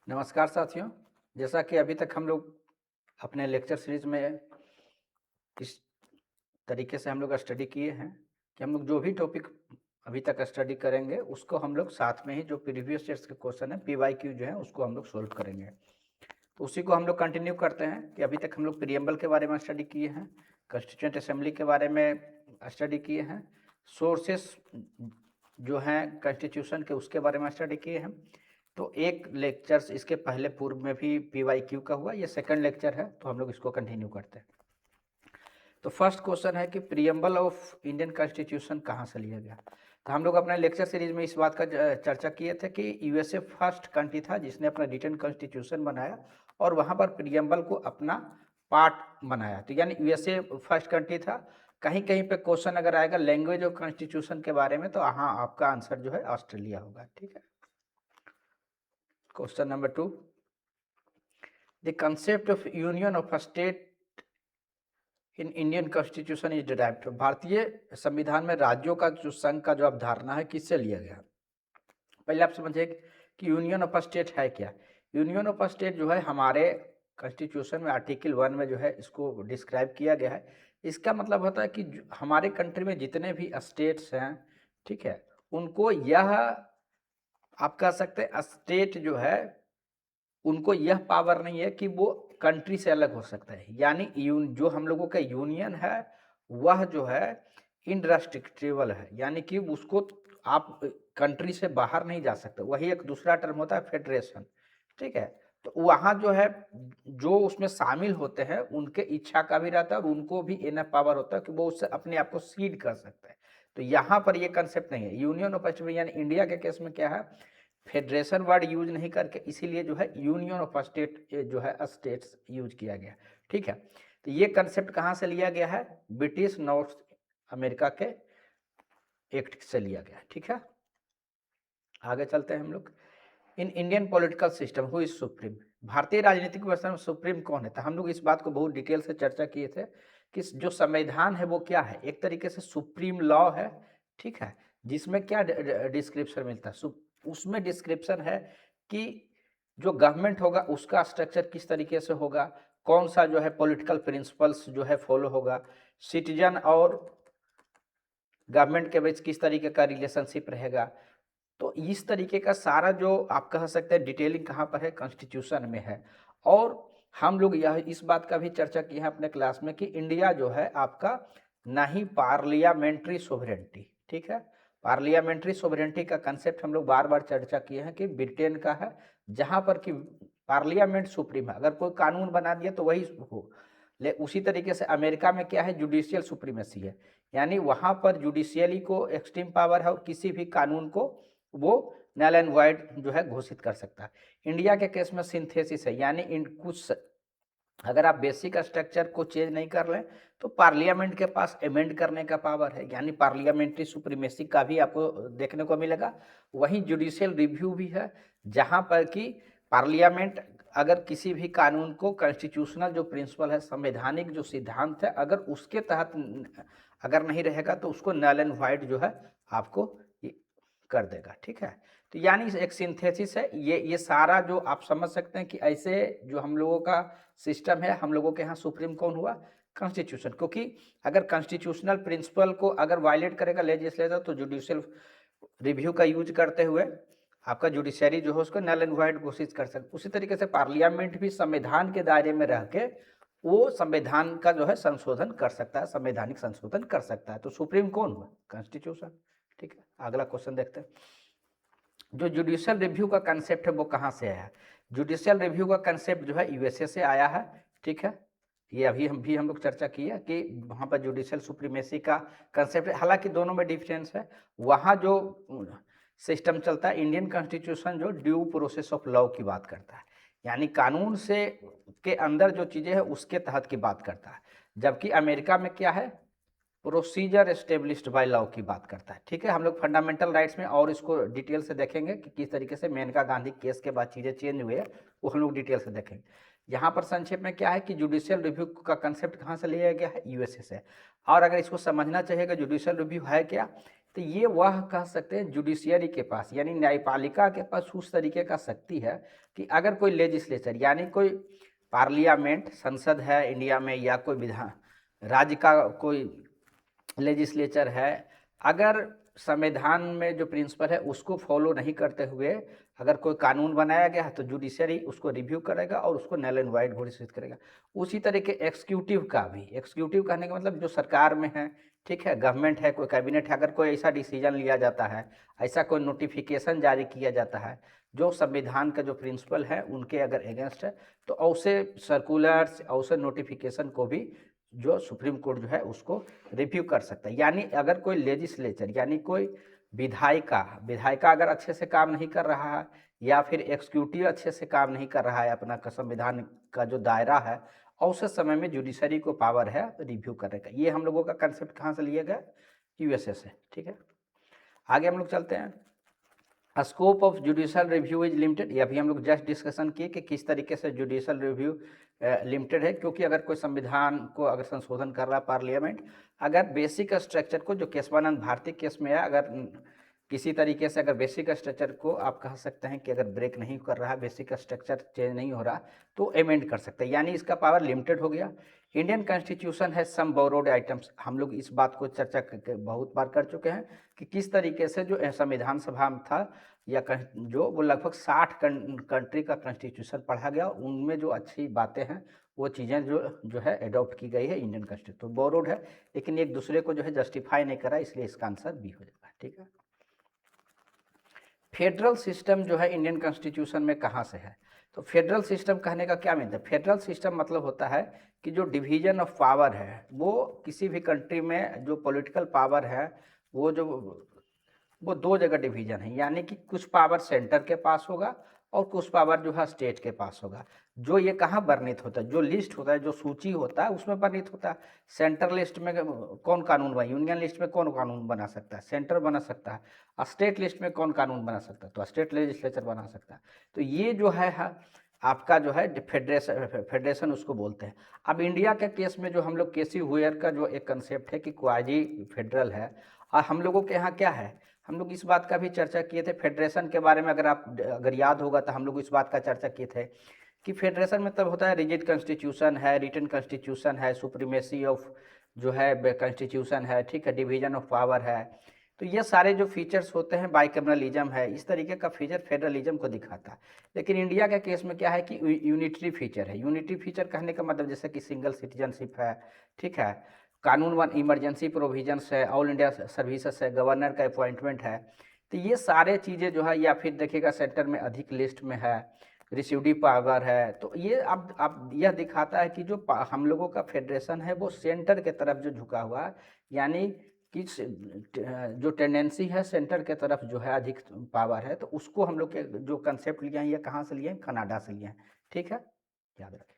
नमस्कार साथियों। जैसा कि अभी तक हम लोग अपने लेक्चर सीरीज में इस तरीके से हम लोग स्टडी किए हैं कि हम लोग जो भी टॉपिक अभी तक स्टडी करेंगे उसको हम लोग साथ में ही जो प्रीवियस ईयर्स के क्वेश्चन है PYQ जो है उसको हम लोग सोल्व करेंगे। तो उसी को हम लोग कंटिन्यू करते हैं कि अभी तक हम लोग प्रीएम्बल के बारे में स्टडी किए हैं, कॉन्स्टिट्यूएंट असेंबली के बारे में स्टडी किए हैं, सोर्सेस जो हैं कॉन्स्टिट्यूशन के उसके बारे में स्टडी किए हैं। तो एक लेक्चर्स इसके पहले पूर्व में भी PYQ का हुआ, ये सेकंड लेक्चर है, तो हम लोग इसको कंटिन्यू करते हैं। तो फर्स्ट क्वेश्चन है कि प्रीएम्बल ऑफ इंडियन कॉन्स्टिट्यूशन कहाँ से लिया गया। तो हम लोग अपने लेक्चर सीरीज में इस बात का चर्चा किए थे कि USA फर्स्ट कंट्री था जिसने अपना रिटन कॉन्स्टिट्यूशन बनाया और वहाँ पर प्रीएम्बल को अपना पार्ट बनाया। तो यानी USA फर्स्ट कंट्री था। कहीं कहीं पे क्वेश्चन अगर आएगा लैंग्वेज ऑफ कॉन्स्टिट्यूशन के बारे में तो हाँ आपका आंसर जो है ऑस्ट्रेलिया होगा। ठीक है। Question number 2, the concept of union of a state in Indian constitution is derived. भारतीय संविधान में राज्यों का जो संघ का जो अवधारणा है किससे लिया गया। पहले आप समझिए कि यूनियन ऑफ अ स्टेट है क्या। यूनियन ऑफ अ स्टेट जो है हमारे कॉन्स्टिट्यूशन में आर्टिकल 1 में जो है इसको डिस्क्राइब किया गया है। इसका मतलब होता है कि हमारे कंट्री में जितने भी स्टेट्स हैं, ठीक है, उनको यह आप कह सकते हैं स्टेट जो है उनको यह पावर नहीं है कि वो कंट्री से अलग हो सकता है। यानी जो हम लोगों का यूनियन है वह जो है इनरेस्ट्रिक्टेबल है, यानी कि उसको आप कंट्री से बाहर नहीं जा सकते। वही एक दूसरा टर्म होता है फेडरेशन। ठीक है। तो वहाँ जो है जो उसमें शामिल होते हैं उनके इच्छा का भी रहता है और उनको भी इनफ पावर होता है कि वो उससे अपने आप को सीड कर सकते हैं। तो यहाँ पर ये कंसेप्ट नहीं है। यूनियन ऑफ स्टेट यानी इंडिया के केस में क्या है, फेडरेशन वर्ड यूज नहीं करके इसीलिए जो है यूनियन ऑफ स्टेट जो है स्टेट्स यूज किया गया। ठीक है। तो ये कंसेप्ट कहाँ से लिया गया है, ब्रिटिश नॉर्थ अमेरिका के एक्ट से लिया गया। ठीक है। आगे चलते हैं हम लोग। In Indian political system who is supreme. भारतीय राजनीतिक व्यवस्था में सुप्रीम कौन है। तो हम लोग इस बात को बहुत डिटेल से चर्चा किए थे कि जो संविधान है वो क्या है, एक तरीके से सुप्रीम लॉ है। ठीक है। जिसमें क्या डिस्क्रिप्शन मिलता है, उसमें डिस्क्रिप्शन है कि जो गवर्नमेंट होगा उसका स्ट्रक्चर किस तरीके से होगा, कौन सा जो है पॉलिटिकल प्रिंसिपल्स जो है फॉलो होगा, सिटीजन और गवर्नमेंट के बीच किस तरीके का रिलेशनशिप रहेगा। तो इस तरीके का सारा जो आप कह सकते हैं डिटेलिंग कहाँ पर है, कॉन्स्टिट्यूशन में है। और हम लोग यह इस बात का भी चर्चा की है अपने क्लास में कि इंडिया जो है आपका ना ही पार्लियामेंट्री सोवरेंटी, ठीक है, पार्लियामेंट्री सोवरेंटी का कंसेप्ट हम लोग बार बार चर्चा किए हैं कि ब्रिटेन का है, जहां पर कि पार्लियामेंट सुप्रीम है, अगर कोई कानून बना दिया तो वही हो। ले उसी तरीके से अमेरिका में क्या है, जुडिशियल सुप्रीमेसी है, यानी वहां पर जुडिशियली को एक्सट्रीम पावर है और किसी भी कानून को वो नल एंड वाइड जो है घोषित कर सकता है। इंडिया के केस में सिंथेसिस है, यानी इन कुछ अगर आप बेसिक स्ट्रक्चर को चेंज नहीं कर लें तो पार्लियामेंट के पास अमेंड करने का पावर है, यानी पार्लियामेंट्री सुप्रीमेसी का भी आपको देखने को मिलेगा। वहीं जुडिशियल रिव्यू भी है, जहां पर कि पार्लियामेंट अगर किसी भी कानून को कॉन्स्टिट्यूशनल जो प्रिंसिपल है, संवैधानिक जो सिद्धांत है, अगर उसके तहत अगर नहीं रहेगा तो उसको नल एंड वाइड जो है आपको कर देगा। ठीक है। तो यानी एक सिंथेसिस है, ये सारा जो आप समझ सकते हैं कि ऐसे जो हम लोगों का सिस्टम है, हम लोगों के यहाँ सुप्रीम कौन हुआ, कॉन्स्टिट्यूशन। क्योंकि अगर कॉन्स्टिट्यूशनल प्रिंसिपल को अगर वायलेट करेगा लेजिस्लेटर तो जुडिशियल रिव्यू का यूज करते हुए आपका जुडिशरी जो है उसको नल एंड वाइड घोषित कर सकते। उसी तरीके से पार्लियामेंट भी संविधान के दायरे में रह के वो संविधान का जो है संशोधन कर सकता है, संवैधानिक संशोधन कर सकता है। तो सुप्रीम कौन हुआ, कॉन्स्टिट्यूशन। ठीक है। अगला क्वेश्चन देखते हैं। जो जुडिशियल रिव्यू का कंसेप्ट है वो कहाँ से आया है। जुडिशियल रिव्यू का कंसेप्ट जो है USA से आया है। ठीक है। ये अभी हम लोग चर्चा की है कि वहाँ पर जुडिशियल सुप्रीमेसी का कंसेप्ट है, हालांकि दोनों में डिफरेंस है। वहाँ जो सिस्टम चलता है, इंडियन कॉन्स्टिट्यूशन जो ड्यू प्रोसेस ऑफ लॉ की बात करता है, यानी कानून से के अंदर जो चीज़ें हैं उसके तहत की बात करता है, जबकि अमेरिका में क्या है, प्रोसीजर एस्टेब्लिश्ड बाय लॉ की बात करता है। ठीक है। हम लोग फंडामेंटल राइट्स में और इसको डिटेल से देखेंगे कि किस तरीके से मेनका गांधी केस के बाद चीज़ें चेंज हुई है, वो हम लोग डिटेल से देखेंगे। यहाँ पर संक्षेप में क्या है कि जुडिशियल रिव्यू का कंसेप्ट कहाँ से लिया गया है, USA से। और अगर इसको समझना चाहिए कि जुडिशियल रिव्यू है क्या, तो ये वह कह सकते हैं जुडिशियरी के पास यानी न्यायपालिका के पास उस तरीके का शक्ति है कि अगर कोई लेजिस्लेचर यानी कोई पार्लियामेंट संसद है इंडिया में या कोई विधान राज्य का कोई लेजिस्लेचर है, अगर संविधान में जो प्रिंसिपल है उसको फॉलो नहीं करते हुए अगर कोई कानून बनाया गया है तो जुडिशरी उसको रिव्यू करेगा और उसको नल एंड वाइड घोषित करेगा। उसी तरीके एक्सिक्यूटिव का भी, एक्सिक्यूटिव कहने का मतलब जो सरकार में है, ठीक है, गवर्नमेंट है, कोई कैबिनेट है, अगर कोई ऐसा डिसीजन लिया जाता है, ऐसा कोई नोटिफिकेशन जारी किया जाता है जो संविधान का जो प्रिंसिपल है उनके अगर अगेंस्ट है, तो ऐसे सर्कुलर्स ऐसे नोटिफिकेशन को भी जो सुप्रीम कोर्ट जो है उसको रिव्यू कर सकता है। यानी अगर कोई लेजिस्लेचर यानी कोई विधायिका विधायिका अगर अच्छे से काम नहीं कर रहा है या फिर एक्सिक्यूटिव अच्छे से काम नहीं कर रहा है अपना संविधान का जो दायरा है, और उस समय में जुडिशरी को पावर है रिव्यू करने का। ये हम लोगों का कंसेप्ट कहाँ से लिया गया? यूएसए से। ठीक है, आगे हम लोग चलते हैं। Scope of judicial review is limited. ये अभी हम लोग जस्ट डिस्कशन किए कि किस तरीके से जुडिशल रिव्यू लिमिटेड है, क्योंकि अगर कोई संविधान को अगर संशोधन कर रहा है पार्लियामेंट, अगर बेसिक स्ट्रक्चर को जो केशवानंद भारती केस में है, अगर किसी तरीके से अगर बेसिक स्ट्रक्चर को आप कह सकते हैं कि अगर ब्रेक नहीं कर रहा, बेसिक स्ट्रक्चर चेंज नहीं हो रहा, तो अमेंड कर सकते हैं, यानी इसका पावर लिमिटेड हो गया। इंडियन कॉन्स्टिट्यूशन है सम बोरोड आइटम्स। हम लोग इस बात को चर्चा बहुत बार कर चुके हैं कि किस तरीके से जो संविधान सभा में था या जो वो लगभग 60 कंट्री का कॉन्स्टिट्यूशन पढ़ा गया, उनमें जो अच्छी बातें हैं वो चीज़ें जो है अडॉप्ट की गई है इंडियन कॉन्स्टिट्यूशन। तो बोरोड है, लेकिन एक दूसरे को जो है जस्टिफाई नहीं करा, इसलिए इसका आंसर बी हो जाएगा। ठीक है, फेडरल सिस्टम जो है इंडियन कॉन्स्टिट्यूशन में कहाँ से है? तो फेडरल सिस्टम कहने का क्या मतलब? फेडरल सिस्टम मतलब होता है कि जो डिवीजन ऑफ पावर है वो किसी भी कंट्री में जो पॉलिटिकल पावर है वो दो जगह डिवीजन है, यानी कि कुछ पावर सेंटर के पास होगा और कुछ पावर जो है स्टेट के पास होगा। जो ये कहाँ वर्णित होता है? जो लिस्ट होता है, जो सूची होता है उसमें वर्णित होता है। सेंटर लिस्ट में कौन कानून बना, यूनियन लिस्ट में कौन कानून बना सकता है? सेंटर बना सकता है। स्टेट लिस्ट में कौन कानून बना सकता है? तो स्टेट लेजिस्लेचर बना सकता है। तो ये जो है आपका जो है फेडरेशन उसको बोलते हैं। अब इंडिया के केस में जो हम लोग केसी हुयर का जो एक कंसेप्ट है कि क्वाजी फेडरल है, और हम लोगों के यहाँ क्या है, हम लोग इस बात का भी चर्चा किए थे फेडरेशन के बारे में। अगर याद होगा तो हम लोग इस बात का चर्चा किए थे कि फेडरेशन मतलब होता है रिजिड कॉन्स्टिट्यूशन है, रिटन कॉन्स्टिट्यूशन है, सुप्रीमेसी ऑफ जो है कॉन्स्टिट्यूशन है, ठीक है, डिवीजन ऑफ पावर है। तो ये सारे जो फीचर्स होते हैं, बाइकैमरलिज्म है, इस तरीके का फीचर फेडरलिज्म को दिखाता है। लेकिन इंडिया के केस में क्या है कि यूनिटरी फीचर है। यूनिटरी फीचर कहने का मतलब जैसे कि सिंगल सिटीजनशिप है, ठीक है, कानून वन इमरजेंसी प्रोविजंस है, ऑल इंडिया सर्विसेज है, गवर्नर का अपॉइंटमेंट है। तो ये सारे चीज़ें जो है, या फिर देखिएगा सेंटर में अधिक लिस्ट में है, रिसीडिव पावर है। तो ये अब यह दिखाता है कि जो हम लोगों का फेडरेशन है वो सेंटर के तरफ जो झुका हुआ है, यानी कि जो टेंडेंसी है सेंटर के तरफ जो है अधिक पावर है। तो उसको हम लोग के जो कंसेप्ट लिए हैं ये कहाँ से लिए हैं? कनाडा से लिए हैं। ठीक है, याद रखें।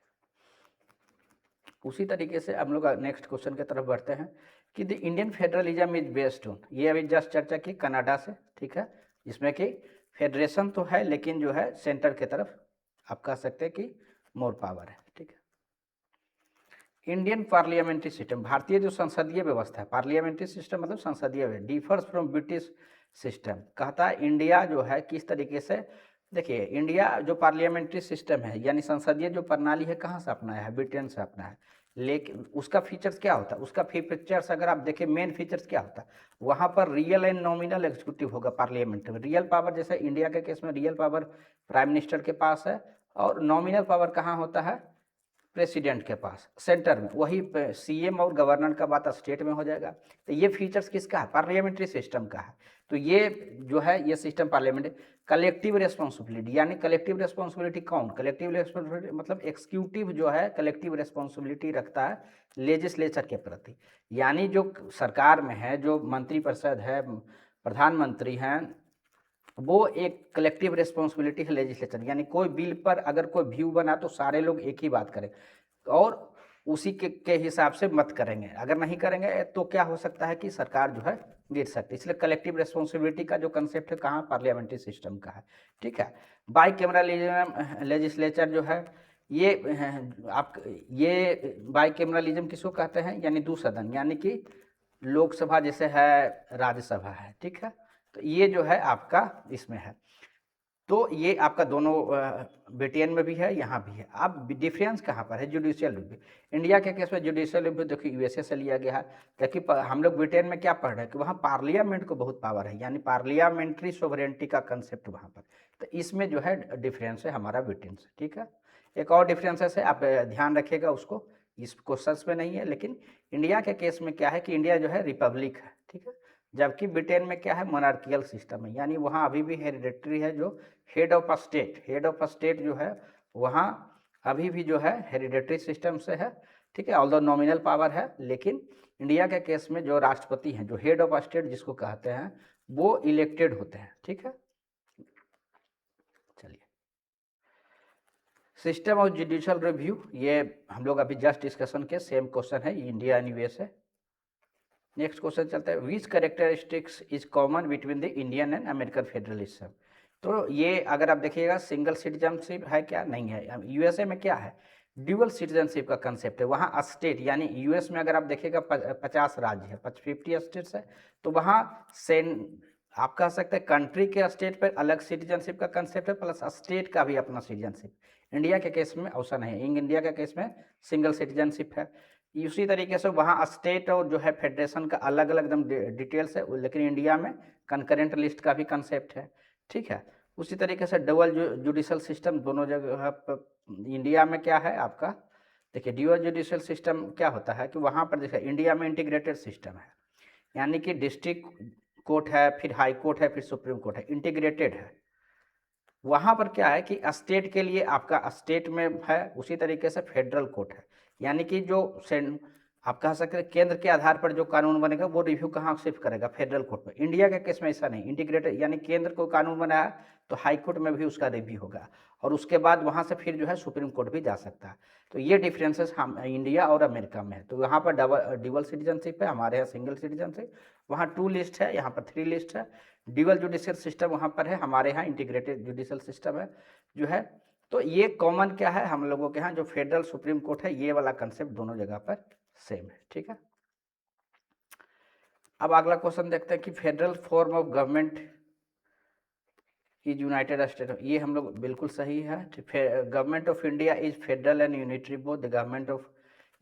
उसी तरीके से हम लोग नेक्स्ट क्वेश्चन की तरफ बढ़ते हैं कि the Indian federalism is based on, ये अभी जस्ट चर्चा की कनाडा से, ठीक है, जिसमें कि फेडरेशन तो है लेकिन जो है सेंटर की तरफ आप कह सकते हैं कि मोर पावर है। ठीक है, इंडियन पार्लियामेंट्री सिस्टम, भारतीय जो संसदीय व्यवस्था है, पार्लियामेंट्री सिस्टम मतलब संसदीय व्यवस्था, डिफर्स फ्रॉम ब्रिटिश सिस्टम। कहता है इंडिया जो है किस तरीके से, देखिए इंडिया जो पार्लियामेंट्री सिस्टम है यानी संसदीय जो प्रणाली है कहाँ से अपनाया है? ब्रिटेन से अपना है। लेकिन उसका फीचर्स क्या होता है? उसका फीचर्स अगर आप देखें, मेन फीचर्स क्या होता है? वहाँ पर रियल एंड नॉमिनल एग्जीक्यूटिव होगा पार्लियामेंट में। रियल पावर जैसे इंडिया के केस में रियल पावर प्राइम मिनिस्टर के पास है, और नॉमिनल पावर कहाँ होता है? प्रेसिडेंट के पास, सेंटर में। वही सीएम और गवर्नर का बात स्टेट में हो जाएगा। तो ये फीचर्स किसका है? पार्लियामेंट्री सिस्टम का है। तो ये जो है ये सिस्टम पार्लियामेंट, कलेक्टिव रिस्पॉन्सिबिलिटी, यानी कलेक्टिव रिस्पॉन्सिबिलिटी कौन? कलेक्टिव रिस्पॉन्सिबिलिटी मतलब एक्सिक्यूटिव जो है कलेक्टिव रिस्पॉन्सिबिलिटी रखता है लेजिस्लेचर के प्रति। यानी जो सरकार में है, जो मंत्रिपरिषद है, प्रधानमंत्री हैं, वो एक कलेक्टिव रिस्पॉन्सिबिलिटी है लेजिस्लेचर। यानी कोई बिल पर अगर कोई व्यू बना तो सारे लोग एक ही बात करें और उसी के हिसाब से मत करेंगे। अगर नहीं करेंगे तो क्या हो सकता है कि सरकार जो है गिर सकती है। इसलिए कलेक्टिव रिस्पॉन्सिबिलिटी का जो कंसेप्ट है कहाँ? पार्लियामेंट्री सिस्टम का है। ठीक है, बाई कैमरलिज्म लेजिस्लेचर जो है ये आप ये बाई कैमरलिज्म किसको कहते हैं? यानी दो सदन, यानी कि लोकसभा जैसे है, राज्यसभा है, ठीक है। तो ये जो है आपका इसमें है। तो ये आपका दोनों ब्रिटेन में भी है, यहाँ भी है। अब डिफरेंस कहाँ पर है? Judicial review. इंडिया के केस में जुडिशियल रिव्यू देखिए यूएसए से लिया गया है, जबकि हम लोग ब्रिटेन में क्या पढ़ रहे हैं कि वहाँ पार्लियामेंट को बहुत पावर है, यानी पार्लियामेंट्री सोवरेनिटी का कंसेप्ट वहाँ पर। तो इसमें जो है डिफरेंस है हमारा ब्रिटेन से, ठीक है। एक और डिफरेंसेस है, आप ध्यान रखिएगा उसको, इस क्वेश्चन में नहीं है, लेकिन इंडिया के केस में क्या है कि इंडिया जो है रिपब्लिक है, ठीक है। जबकि ब्रिटेन में क्या है? मोनार्कियल सिस्टम है, यानी वहाँ अभी भी हेरिडेटरी है, जो हेड ऑफ अ स्टेट जो है वहाँ अभी भी जो है हेरिडेटरी सिस्टम से है, ठीक है। ऑल्दो नॉमिनल पावर है, लेकिन इंडिया के केस में जो राष्ट्रपति हैं, जो हेड ऑफ अ स्टेट जिसको कहते हैं, वो इलेक्टेड होते हैं, ठीक है। चलिए, सिस्टम ऑफ जुडिशियल रिव्यू, ये हम लोग अभी जस्ट डिस्कशन के सेम क्वेश्चन है, India and USA. Next question चलता है, which characteristics is common between the Indian and American federalism. तो ये अगर आप देखिएगा सिंगल सिटीजनशिप है क्या? नहीं है। यूएसए में क्या है? ड्यूअल सिटीजनशिप का कंसेप्ट है। वहाँ स्टेट, यानी यूएस में अगर आप देखिएगा 50 राज्य है, 50 स्टेट्स है, तो वहाँ आप कह सकते हैं कंट्री के स्टेट पर अलग सिटीजनशिप का कंसेप्ट है, प्लस स्टेट का भी अपना सिटीजनशिप। इंडिया के केस में ऐसा नहीं है, इंडिया के केस में सिंगल सिटीजनशिप है। उसी तरीके से वहाँ स्टेट और जो है फेडरेशन का अलग अलग एकदम डिटेल्स है, लेकिन इंडिया में कंकरेंट लिस्ट का भी कंसेप्ट है, ठीक है। उसी तरीके से डबल जुडिशल सिस्टम दोनों जगह पर। इंडिया में क्या है आपका? देखिए, ड्यूअल जुडिशल सिस्टम क्या होता है कि वहाँ पर देखिए इंडिया में इंटीग्रेटेड सिस्टम है, यानी कि डिस्ट्रिक्ट कोर्ट है, फिर हाई कोर्ट है, फिर सुप्रीम कोर्ट है, इंटीग्रेटेड है। वहाँ पर क्या है कि स्टेट के लिए आपका स्टेट में है, उसी तरीके से फेडरल कोर्ट है, यानी कि जो आप कह सकते हैं केंद्र के आधार पर जो कानून बनेगा वो रिव्यू कहाँ शिफ्ट करेगा? फेडरल कोर्ट में। इंडिया के केस में ऐसा नहीं, इंटीग्रेटेड, यानी केंद्र को कानून बनाया तो हाई कोर्ट में भी उसका रिव्यू होगा, और उसके बाद वहाँ से फिर जो है सुप्रीम कोर्ट भी जा सकता है। तो ये डिफरेंसेस हम इंडिया और अमेरिका में है। तो यहाँ पर डबल सिटीजनशिप है, हमारे यहाँ सिंगल सिटीजनशिप। वहाँ 2 लिस्ट है, यहाँ पर 3 लिस्ट है। ड्यूअल जुडिशियल सिस्टम वहाँ पर है, हमारे यहाँ इंटीग्रेटेड जुडिशियल सिस्टम है जो है। तो ये कॉमन क्या है हम लोगों के यहाँ? जो फेडरल सुप्रीम कोर्ट है, ये वाला कंसेप्ट दोनों जगह पर सेम है, ठीक है। अब अगला क्वेश्चन देखते हैं कि federal form of government is United state. ये हम लोग बिल्कुल सही है। Government of India is federal and unitary both. The government of,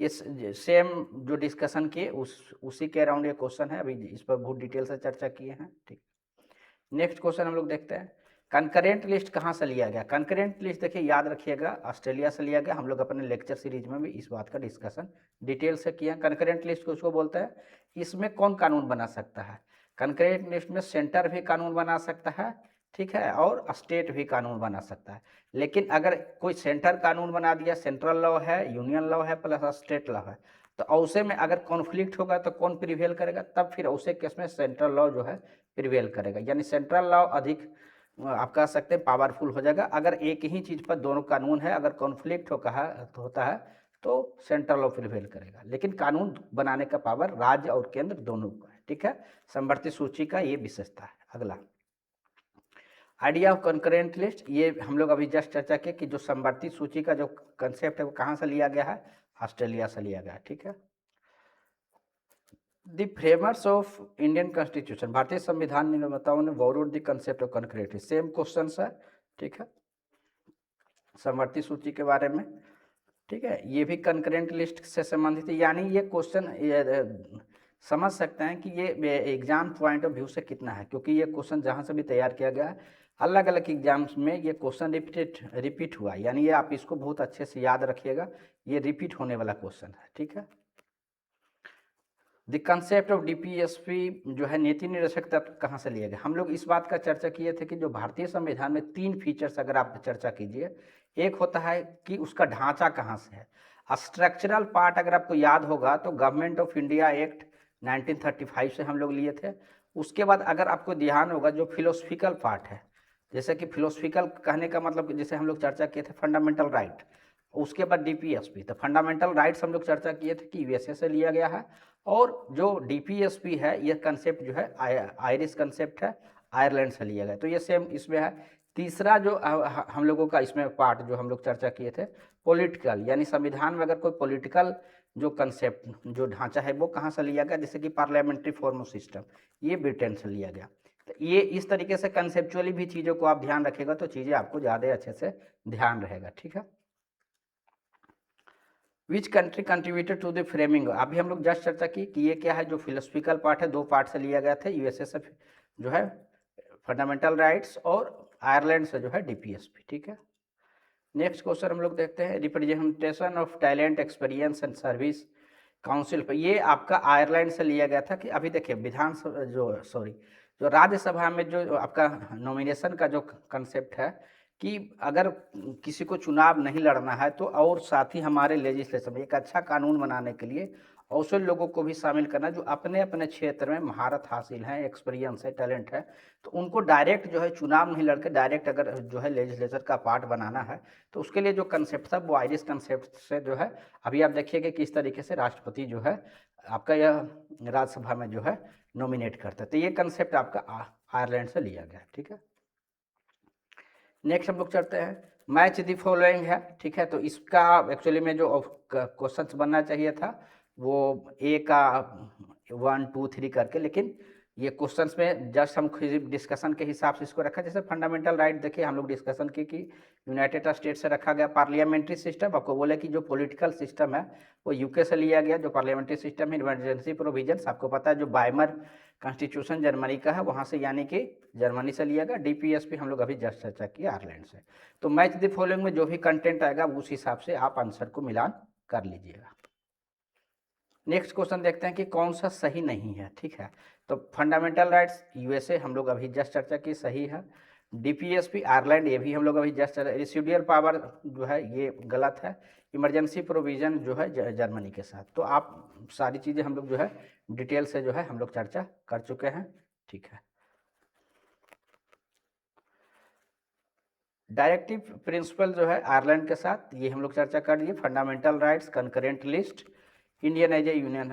ये सेम जो डिस्कशन किए उसी के अराउंड ये क्वेश्चन है, अभी इस पर बहुत डिटेल से चर्चा किए हैं, ठीक। नेक्स्ट क्वेश्चन हम लोग देखते हैं, कंकरेंट लिस्ट कहाँ से लिया गया? कंकरेंट लिस्ट देखिए, याद रखिएगा, ऑस्ट्रेलिया से लिया गया। हम लोग अपने लेक्चर सीरीज में भी इस बात का डिस्कशन डिटेल से किया। कंकरेंट लिस्ट को उसको बोलते हैं। इसमें कौन कानून बना सकता है? कंकरेंट लिस्ट में सेंटर भी कानून बना सकता है, ठीक है, और स्टेट भी कानून बना सकता है। लेकिन अगर कोई सेंटर कानून बना दिया, सेंट्रल लॉ है, यूनियन लॉ है, प्लस स्टेट लॉ है, तो औसे में अगर कॉन्फ्लिक्ट होगा तो कौन प्रिवेल करेगा? तब फिर औसे केस में सेंट्रल लॉ जो है प्रिवेल करेगा, यानी सेंट्रल लॉ अधिक आप कह सकते हैं पावरफुल हो जाएगा। अगर एक ही चीज़ पर दोनों कानून है, अगर कॉन्फ्लिक्ट होता है तो सेंट्रल लॉ प्रिवेल करेगा, लेकिन कानून बनाने का पावर राज्य और केंद्र दोनों का है, ठीक है। समवर्ती सूची का ये विशेषता है। अगला आइडिया ऑफ कंकरेंट लिस्ट, ये हम लोग अभी जस्ट चर्चा किए कि जो समवर्ती सूची का जो कंसेप्ट है वो कहाँ से लिया गया है? ऑस्ट्रेलिया से लिया गया है, ठीक है। The framers of Indian constitution, भारतीय संविधान निर्माताओं ने borrowed the concept of concurrent list. Same question है, ठीक है, समवर्ती सूची के बारे में, ठीक है। ये भी कंकरेंट लिस्ट से संबंधित है, यानी ये क्वेश्चन समझ सकते हैं कि ये एग्जाम पॉइंट ऑफ व्यू से कितना है, क्योंकि ये क्वेश्चन जहाँ से भी तैयार किया गया है अलग अलग एग्जाम्स में ये क्वेश्चन रिपीट हुआ, यानी ये आप इसको बहुत अच्छे से याद रखिएगा, ये रिपीट होने वाला क्वेश्चन है, ठीक है। द कंसेप्ट ऑफ डीपीएसपी जो है नीति निर्देशक तत्व कहाँ से लिया गया? हम लोग इस बात का चर्चा किए थे कि जो भारतीय संविधान में 3 फीचर्स अगर आप चर्चा कीजिए, एक होता है कि उसका ढांचा कहाँ से है। स्ट्रक्चरल पार्ट अगर आपको याद होगा तो गवर्नमेंट ऑफ इंडिया एक्ट 1935 से हम लोग लिए थे। उसके बाद अगर आपको ध्यान होगा जो फिलोसफिकल पार्ट है, जैसे कि फिलोसफिकल कहने का मतलब जैसे हम लोग चर्चा किए थे फंडामेंटल राइट, उसके बाद डीपीएसपी। तो फंडामेंटल राइट्स हम लोग चर्चा किए थे कि यूएसए से लिया गया है, और जो डीपीएसपी है ये कंसेप्ट जो है आयरिश कंसेप्ट है, आयरलैंड से लिया गया। तो ये सेम इसमें है। तीसरा जो हम लोगों का इसमें पार्ट जो हम लोग चर्चा किए थे पॉलिटिकल, यानी संविधान में अगर कोई पॉलिटिकल जो कंसेप्ट जो ढांचा है वो कहाँ से लिया गया, जैसे कि पार्लियामेंट्री फॉर्म ऑफ सिस्टम, ये ब्रिटेन से लिया गया। तो ये इस तरीके से कंसेप्चुअली भी चीज़ों को आप ध्यान रखेगा तो चीज़ें आपको ज़्यादा अच्छे से ध्यान रहेगा, ठीक है। Which country contributed to the framing, अभी हम लोग जस्ट चर्चा की कि ये क्या है, जो फिलोसफिकल पार्ट है 2 पार्ट से लिया गया था, यूएसए से जो है फंडामेंटल राइट्स और आयरलैंड से जो है डीपीएसपी, ठीक है। नेक्स्ट क्वेश्चन हम लोग देखते हैं, representation of talent experience and service council पे, ये आपका आयरलैंड से लिया गया था। कि अभी देखिए विधानसभा जो राज्यसभा में जो आपका नॉमिनेशन का जो कंसेप्ट है कि अगर किसी को चुनाव नहीं लड़ना है तो, और साथ ही हमारे लेजिस्लेशन में एक अच्छा कानून बनाने के लिए अवसर लोगों को भी शामिल करना जो अपने अपने क्षेत्र में महारत हासिल है, एक्सपीरियंस है, टैलेंट है, तो उनको डायरेक्ट जो है चुनाव नहीं लड़के डायरेक्ट अगर जो है लेजिस्लेचर का पार्ट बनाना है तो उसके लिए जो कंसेप्ट था वो आयरिश कंसेप्ट से जो है, अभी आप देखिए कि किस तरीके से राष्ट्रपति जो है आपका यह राज्यसभा में जो है नॉमिनेट करता है। तो ये कंसेप्ट आपका आयरलैंड से लिया गया, ठीक है। नेक्स्ट हम लोग चलते हैं, मैच द फॉलोइंग है, ठीक है। तो इसका एक्चुअली में जो क्वेश्चंस बनना चाहिए था वो ए का 1 2 3 करके, लेकिन ये क्वेश्चंस में जस्ट हम डिस्कशन के हिसाब से इसको रखा। जैसे फंडामेंटल राइट देखिए हम लोग डिस्कशन की कि यूनाइटेड स्टेट से रखा गया। पार्लियामेंट्री सिस्टम आपको बोले कि जो पॉलिटिकल सिस्टम है वो यूके से लिया गया, जो पार्लियामेंट्री सिस्टम है। इमरजेंसी प्रोविजंस आपको पता है जो बाइमर कॉन्स्टिट्यूशन जर्मनी का है वहाँ से, यानी कि जर्मनी से लिया गया। डीपीएसपी हम लोग अभी जस्ट चर्चा किया आयरलैंड से। तो मैच द फॉलोइंग में जो भी कंटेंट आएगा उस हिसाब से आप आंसर को मिलान कर लीजिएगा। नेक्स्ट क्वेश्चन देखते हैं कि कौन सा सही नहीं है, ठीक है। तो फंडामेंटल राइट्स यूएसए हम लोग अभी जस्ट चर्चा की सही है। डीपीएसपी आयरलैंड ये भी हम लोग अभी जस्ट चर्चा। रेसिडुअल पावर जो है ये गलत है। इमरजेंसी प्रोविजन जो है जर्मनी के साथ। तो आप सारी चीज़ें हम लोग जो है डिटेल से जो है हम लोग चर्चा कर चुके हैं, ठीक है। डायरेक्टिव प्रिंसिपल जो है आयरलैंड के साथ ये हम लोग चर्चा कर लिए। Fundamental rights, concurrent list, Indian as a union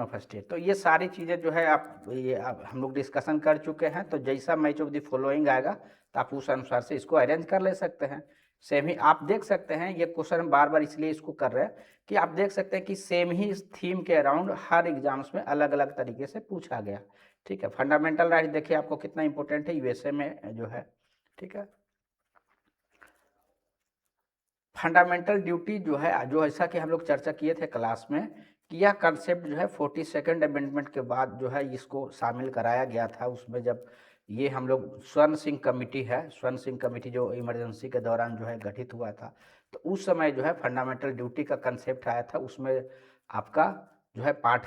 of state. तो ये सारी चीज़ें जो है आप हम लोग डिस्कशन कर चुके हैं। तो जैसा मैच ऑफ द फॉलोइंग आएगा तो आप उस अनुसार से इसको अरेंज कर ले सकते हैं। सेम ही आप देख सकते हैं, ये क्वेश्चन हम बार बार इसलिए इसको कर रहे हैं कि आप देख सकते हैं कि सेम ही इस थीम के अराउंड हर एग्जाम्स में अलग अलग तरीके से पूछा गया, ठीक है। फंडामेंटल राइट देखिए आपको कितना इंपॉर्टेंट है यूएसए में जो है, ठीक है। फंडामेंटल ड्यूटी जो है, जो ऐसा कि हम लोग चर्चा किए थे क्लास में कि यह कंसेप्ट जो है 42nd अमेंडमेंट के बाद जो है इसको शामिल कराया गया था। उसमें जब ये हम लोग स्वर्ण सिंह कमेटी है, स्वर्ण सिंह कमेटी जो इमरजेंसी के दौरान जो है गठित हुआ था, तो उस समय जो है फंडामेंटल ड्यूटी का कंसेप्ट आया था। उसमें आपका जो है पार्ट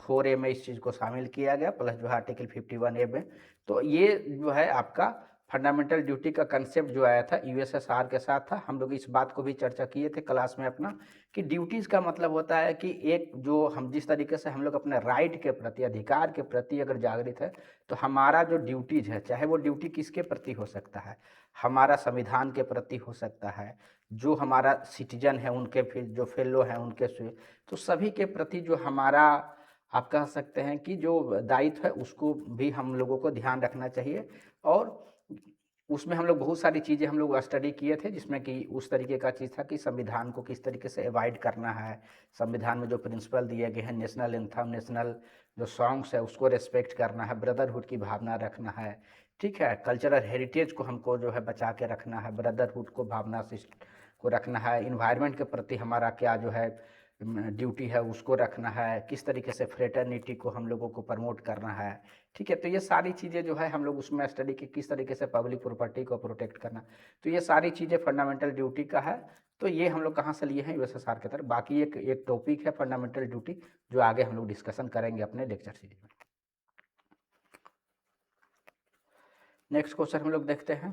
4A में इस चीज़ को शामिल किया गया, प्लस जो है आर्टिकल 51A में। तो ये जो है आपका फंडामेंटल ड्यूटी का कंसेप्ट जो आया था यूएसएसआर के साथ था। हम लोग इस बात को भी चर्चा किए थे क्लास में अपना कि ड्यूटीज़ का मतलब होता है कि एक जो हम जिस तरीके से हम लोग अपने राइट के प्रति, अधिकार के प्रति अगर जागृत है तो हमारा जो ड्यूटीज़ है, चाहे वो ड्यूटी किसके प्रति हो सकता है, हमारा संविधान के प्रति हो सकता है, जो हमारा सिटीजन है उनके, फिर जो फेलो हैं उनके, तो सभी के प्रति जो हमारा आप कह सकते हैं कि जो दायित्व है उसको भी हम लोगों को ध्यान रखना चाहिए। और उसमें हम लोग बहुत सारी चीज़ें हम लोग स्टडी किए थे, जिसमें कि उस तरीके का चीज़ था कि संविधान को किस तरीके से अवॉइड करना है, संविधान में जो प्रिंसिपल दिए गए हैं, नेशनल एंथम, नेशनल जो सॉन्ग्स है उसको रेस्पेक्ट करना है, ब्रदरहुड की भावना रखना है, ठीक है। कल्चरल हेरिटेज को हमको जो है बचा के रखना है, ब्रदरहुड को भावना को रखना है, इन्वायरमेंट के प्रति हमारा क्या जो है ड्यूटी है उसको रखना है, किस तरीके से फ्रेटर्निटी को हम लोगों को प्रमोट करना है, ठीक है। तो ये सारी चीज़ें जो है हम लोग उसमें स्टडी की, किस तरीके से पब्लिक प्रॉपर्टी को प्रोटेक्ट करना। तो ये सारी चीज़ें फंडामेंटल ड्यूटी का है। तो ये हम लोग कहाँ से लिए हैं, यूएसएसआर की तरफ। बाकी एक टॉपिक है फंडामेंटल ड्यूटी जो आगे हम लोग डिस्कशन करेंगे अपने लेक्चर सीरीज में। नेक्स्ट क्वेश्चन हम लोग देखते हैं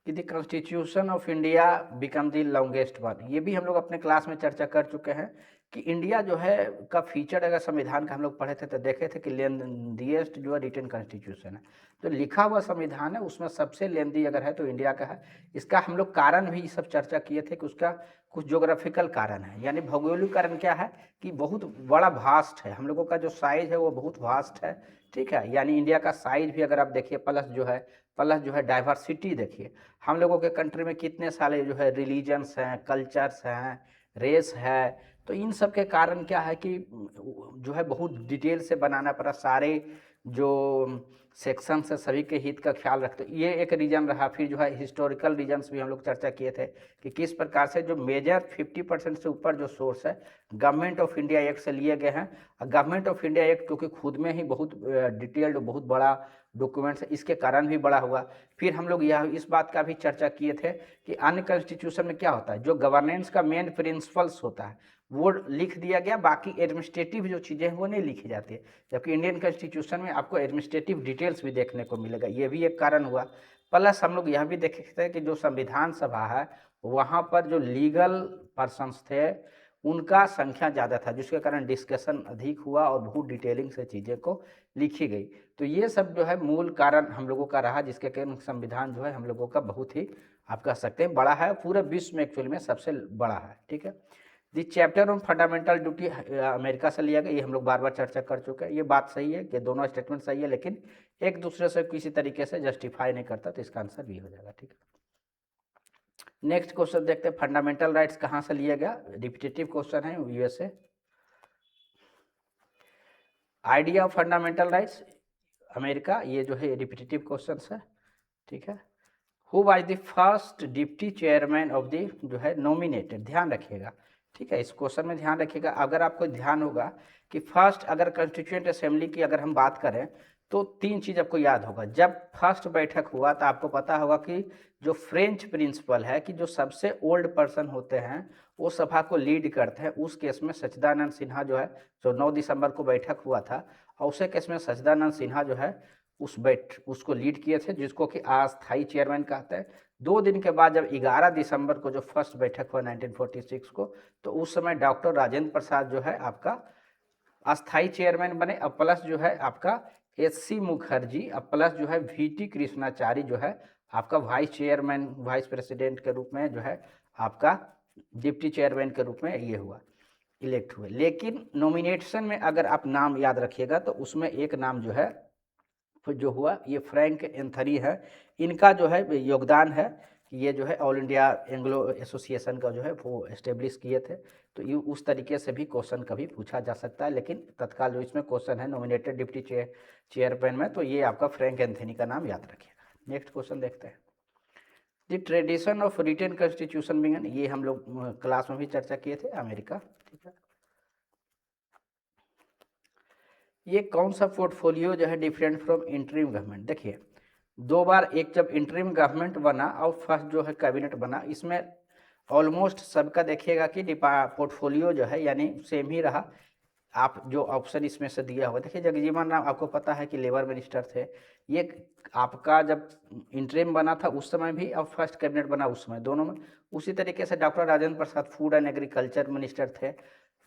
कि the constitution of India become the longest one. ये भी हम लोग अपने क्लास में चर्चा कर चुके हैं कि इंडिया जो है का फीचर अगर संविधान का हम लोग पढ़े थे तो देखे थे कि लेंदीएस्ट जो है रिटन कॉन्स्टिट्यूशन है, जो लिखा हुआ संविधान है उसमें सबसे लेंदी अगर है तो इंडिया का है। इसका हम लोग कारण भी सब चर्चा किए थे कि उसका कुछ ज्योग्राफिकल कारण है, यानी भौगोलिक कारण क्या है कि बहुत बड़ा वास्ट है, हम लोगों का जो साइज है वो बहुत वास्ट है, ठीक है। यानी इंडिया का साइज भी अगर आप देखिए, प्लस जो है डाइवर्सिटी देखिए, हम लोगों के कंट्री में कितने सारे जो है रिलीजन्स हैं, कल्चर्स हैं, रेस है। तो इन सब के कारण क्या है कि जो है बहुत डिटेल से बनाना पड़ा, सारे जो सेक्शन है सभी के हित का ख्याल रखते, ये एक रीजन रहा। फिर जो है हिस्टोरिकल रीजन्स भी हम लोग चर्चा किए थे कि किस प्रकार से जो मेजर 50% से ऊपर जो सोर्स है गवर्नमेंट ऑफ इंडिया एक्ट से लिए गए हैं। गवर्नमेंट ऑफ इंडिया एक्ट क्योंकि खुद में ही बहुत डिटेल्ड बहुत बड़ा डॉक्यूमेंट्स है, इसके कारण भी बड़ा हुआ। फिर हम लोग यह इस बात का भी चर्चा किए थे कि अन्य कॉन्स्टिट्यूशन में क्या होता है, जो गवर्नेंस का मेन प्रिंसिपल्स होता है वो लिख दिया गया, बाकी एडमिनिस्ट्रेटिव जो चीज़ें हैं वो नहीं लिखी जाती है। जबकि इंडियन कॉन्स्टिट्यूशन में आपको एडमिनिस्ट्रेटिव डिटेल्स भी देखने को मिलेगा, ये भी एक कारण हुआ। प्लस हम लोग यह भी देखते हैं कि जो संविधान सभा है वहाँ पर जो लीगल पर्सन्स थे उनका संख्या ज़्यादा था, जिसके कारण डिस्कशन अधिक हुआ और बहुत डिटेलिंग से चीज़ें को लिखी गई। तो ये सब जो है मूल कारण हम लोगों का रहा, जिसके कारण संविधान जो है हम लोगों का बहुत ही आप कह सकते हैं बड़ा है, पूरे विश्व में एक्चुअली में सबसे बड़ा है। ठीक है, the chapter on fundamental duty America से लिया गया, ये हम लोग बार बार चर्चा कर चुके हैं। ये बात सही है कि दोनों स्टेटमेंट सही है, लेकिन एक दूसरे से किसी तरीके से जस्टिफाई नहीं करता, तो इसका आंसर भी हो जाएगा। ठीक है, नेक्स्ट क्वेश्चन देखते हैं, फंडामेंटल राइट्स कहाँ से लिया गया, रिपीटेटिव क्वेश्चन है, USA. Idea of fundamental rights America, ये जो है रिपीटेटिव क्वेश्चन है। ठीक है, who was the first deputy chairman of the जो है नॉमिनेटेड, ध्यान रखिएगा। ठीक है, इस क्वेश्चन में ध्यान रखिएगा, अगर आपको ध्यान होगा कि फर्स्ट अगर कॉन्स्टिट्यूएंट असेंबली की अगर हम बात करें तो तीन चीज़ आपको याद होगा। जब फर्स्ट बैठक हुआ तो आपको पता होगा कि जो फ्रेंच प्रिंसिपल है कि जो सबसे ओल्ड पर्सन होते हैं वो सभा को लीड करते हैं। उस केस में सच्चिदानंद सिन्हा जो है, जो 9 दिसंबर को बैठक हुआ था, और उसे केस में सच्चिदानंद सिन्हा जो है उसको लीड किए थे, जिसको कि अस्थायी चेयरमैन कहते हैं। 2 दिन के बाद जब 11 दिसंबर को जो फर्स्ट बैठक हुआ 1946 को, तो उस समय डॉक्टर राजेंद्र प्रसाद जो है आपका अस्थायी चेयरमैन बने, और प्लस जो है आपका एस.सी. मुखर्जी, और प्लस जो है वी.टी. कृष्णाचारी जो है आपका वाइस चेयरमैन, वाइस प्रेसिडेंट के रूप में जो है आपका डिप्टी चेयरमैन के रूप में ये हुआ, इलेक्ट हुए। लेकिन नॉमिनेशन में अगर आप नाम याद रखिएगा तो उसमें एक नाम जो है जो हुआ ये फ्रैंक एंथनी है। इनका जो है योगदान है कि ये जो है ऑल इंडिया एंग्लो एसोसिएशन का जो है वो एस्टेब्लिश किए थे। तो ये उस तरीके से भी क्वेश्चन कभी पूछा जा सकता है, लेकिन तत्काल जो इसमें क्वेश्चन है नॉमिनेटेड डिप्टी चेयरमैन में, तो ये आपका फ्रैंक एंथनी का नाम याद रखिएगा। नेक्स्ट क्वेश्चन देखते हैं, the tradition of written constitution began, ये हम लोग क्लास में भी चर्चा किए थे, अमेरिका। ठीक है, ये कौन सा पोर्टफोलियो जो है डिफरेंट फ्रॉम इंटरिम गवर्नमेंट, देखिए 2 बार, एक जब इंटरिम गवर्नमेंट बना और फर्स्ट जो है कैबिनेट बना, इसमें ऑलमोस्ट सबका देखिएगा कि पोर्टफोलियो जो है यानी सेम ही रहा। आप जो ऑप्शन इसमें से दिया हुआ, देखिए जगजीवन राम आपको पता है कि लेबर मिनिस्टर थे, ये आपका जब इंटरिम बना था उस समय भी और फर्स्ट कैबिनेट बना उस समय, दोनों में। उसी तरीके से doctor Rajendra Prasad food and agriculture minister थे,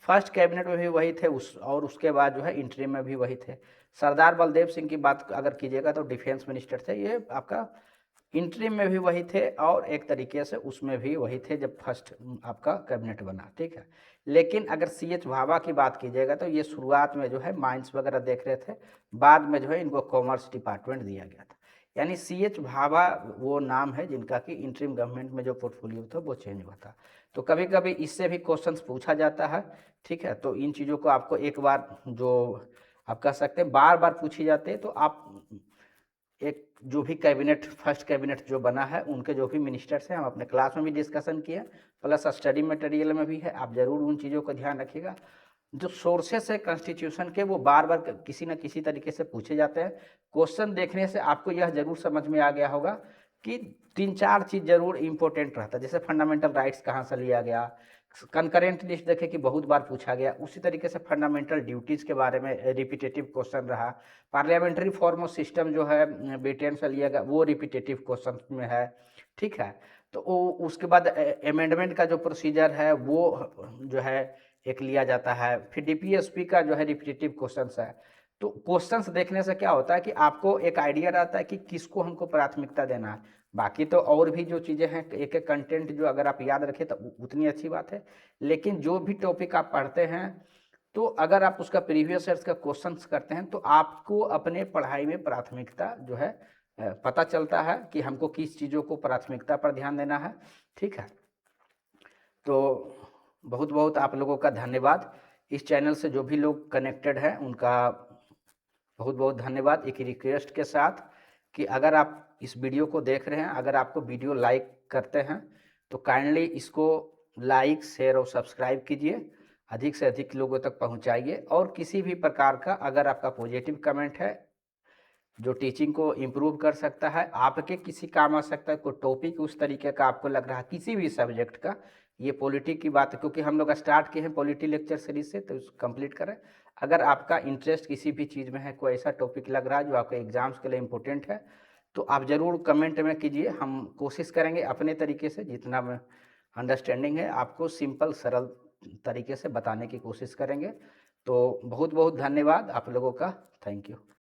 फर्स्ट कैबिनेट में भी वही थे, और उसके बाद जो है इंटरिम में भी वही थे। सरदार बलदेव सिंह की बात अगर कीजिएगा तो डिफेंस मिनिस्टर थे, ये आपका इंटरिम में भी वही थे और एक तरीके से उसमें भी वही थे जब फर्स्ट आपका कैबिनेट बना। ठीक है, लेकिन अगर C.H. भाभा की बात कीजिएगा तो ये शुरुआत में जो है माइंस वगैरह देख रहे थे, बाद में जो है इनको कॉमर्स डिपार्टमेंट दिया गया था। यानी C.H. भाभा वो नाम है जिनका कि इंटरिम गवर्नमेंट में जो पोर्टफोलियो था वो चेंज हुआ था। तो कभी कभी इससे भी क्वेश्चन पूछा जाता है। ठीक है, तो इन चीज़ों को आपको एक बार जो आप कह सकते हैं बार बार पूछी जाते हैं, तो आप एक जो भी कैबिनेट फर्स्ट कैबिनेट जो बना है उनके जो भी मिनिस्टर्स हैं हम अपने क्लास में भी डिस्कशन किए, प्लस स्टडी मटेरियल में भी है, आप जरूर उन चीज़ों को ध्यान रखिएगा। जो सोर्सेस है कॉन्स्टिट्यूशन के वो बार बार किसी न किसी तरीके से पूछे जाते हैं। क्वेश्चन देखने से आपको यह जरूर समझ में आ गया होगा कि 3-4 चीज़ जरूर इंपॉर्टेंट रहता है, जैसे फंडामेंटल राइट्स कहाँ से लिया गया, कंकरेंट लिस्ट देखे कि बहुत बार पूछा गया, उसी तरीके से फंडामेंटल ड्यूटीज़ के बारे में रिपीटेटिव क्वेश्चन रहा। पार्लियामेंट्री फॉर्म ऑफ सिस्टम जो है ब्रिटेन से लिया गया वो रिपीटेटिव क्वेश्चन में है। ठीक है, तो वो उसके बाद अमेंडमेंट का जो प्रोसीजर है वो जो है एक लिया जाता है। फिर DPSP का जो है रिपीटेटिव क्वेश्चंस है। तो क्वेश्चंस देखने से क्या होता है कि आपको एक आइडिया रहता है कि किसको हमको प्राथमिकता देना है। बाकी तो और भी जो चीज़ें हैं एक एक कंटेंट जो अगर आप याद रखें तो उतनी अच्छी बात है, लेकिन जो भी टॉपिक आप पढ़ते हैं तो अगर आप उसका प्रीवियस ईयर्स का क्वेश्चंस करते हैं तो आपको अपने पढ़ाई में प्राथमिकता जो है पता चलता है कि हमको किस चीज़ों को प्राथमिकता पर ध्यान देना है। ठीक है, तो बहुत बहुत आप लोगों का धन्यवाद। इस चैनल से जो भी लोग कनेक्टेड हैं उनका बहुत बहुत धन्यवाद। एक रिक्वेस्ट के साथ कि अगर आप इस वीडियो को देख रहे हैं, अगर आपको वीडियो लाइक करते हैं तो काइंडली इसको लाइक, शेयर और सब्सक्राइब कीजिए, अधिक से अधिक लोगों तक पहुंचाइए। और किसी भी प्रकार का अगर आपका पॉजिटिव कमेंट है जो टीचिंग को इम्प्रूव कर सकता है, आपके किसी काम आ सकता है, कोई टॉपिक उस तरीके का आपको लग रहा है किसी भी सब्जेक्ट का, ये पॉलिटी की बात है क्योंकि हम लोग स्टार्ट किए हैं पॉलिटी लेक्चर सीरीज से, तो कंप्लीट करें। अगर आपका इंटरेस्ट किसी भी चीज़ में है, कोई ऐसा टॉपिक लग रहा है जो आपके एग्जाम्स के लिए इम्पोर्टेंट है, तो आप ज़रूर कमेंट में कीजिए। हम कोशिश करेंगे अपने तरीके से, जितना में अंडरस्टैंडिंग है आपको सिंपल सरल तरीके से बताने की कोशिश करेंगे। तो बहुत बहुत धन्यवाद आप लोगों का। Thank you.